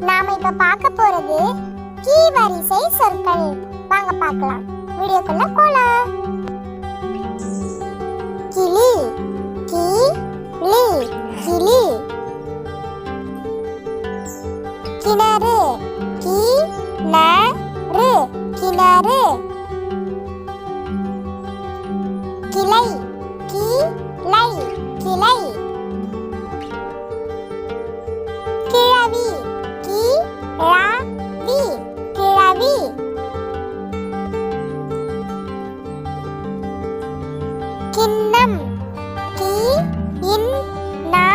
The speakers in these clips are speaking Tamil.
நாம இப்ப பார்க்க போறது கீ வரிசை சொற்கள். வாங்க பார்க்கலாம். வீடியோக்குள்ள போலாம். கிளி, கி லி, கிளி. கிணறு, கி ந று, கிணறு. கிளை, கி லை, கிளை. கிழவி, கி ரா வி, கிழவி. கிண்ணம், கி இன் நா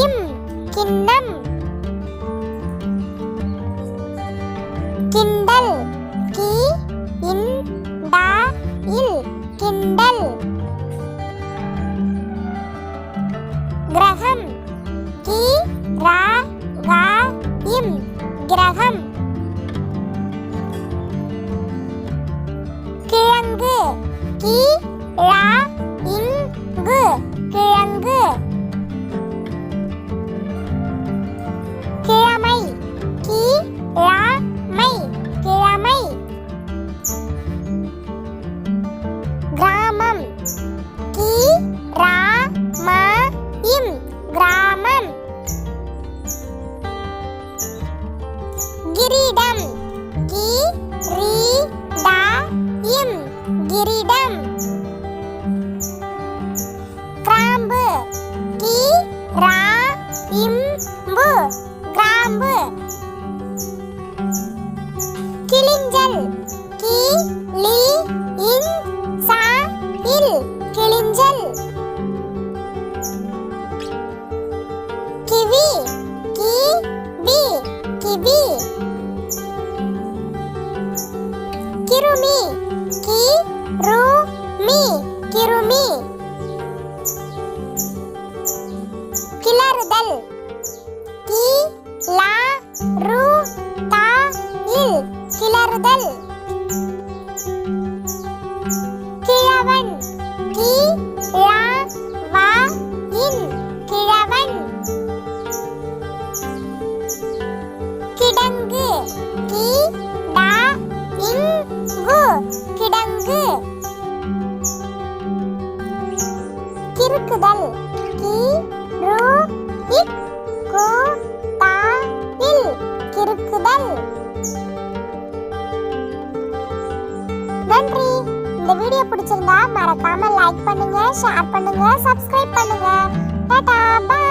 இம், கிண்ணம். கிண்டல், கி இன் டா இல், கிண்டல். கிரகம், கி ரா கா இம், கிரகம். கிழங்கு, கி ரா இங்கு, கிழங்கு. கிழமை, கி ரா மை, கிழமை. கிராமம், கி ரா மா இம், கிராமம். கிரீடம், கி ரீ டா இம், கிரீடம். கிராம்பு, கி ரா இம் பு, கிராம்பு. கிளிஞ்சல், கி லி இன் சா இல், கிளிஞ்சல். கிவி, கி பி, கிவி. கிருமி, கி ரு மி, கிருமி. கிளறுதல், கி லா ரு தா இல், கிளறுதல். கிழவன், கி லா வா இன், கிழவன். கிடங்கு, கி டா இங்கு, கிடங்கு. கிறுக்குதல், கி ரு இக் கு தா இல், கிறுக்குதல். நன்றி. இந்த வீடியோ பிடிச்சிருந்தா மறக்காம லைக் பண்ணுங்க, ஷேர் பண்ணுங்க, சப்ஸ்கிரைப் பண்ணுங்க. டாடா, பை.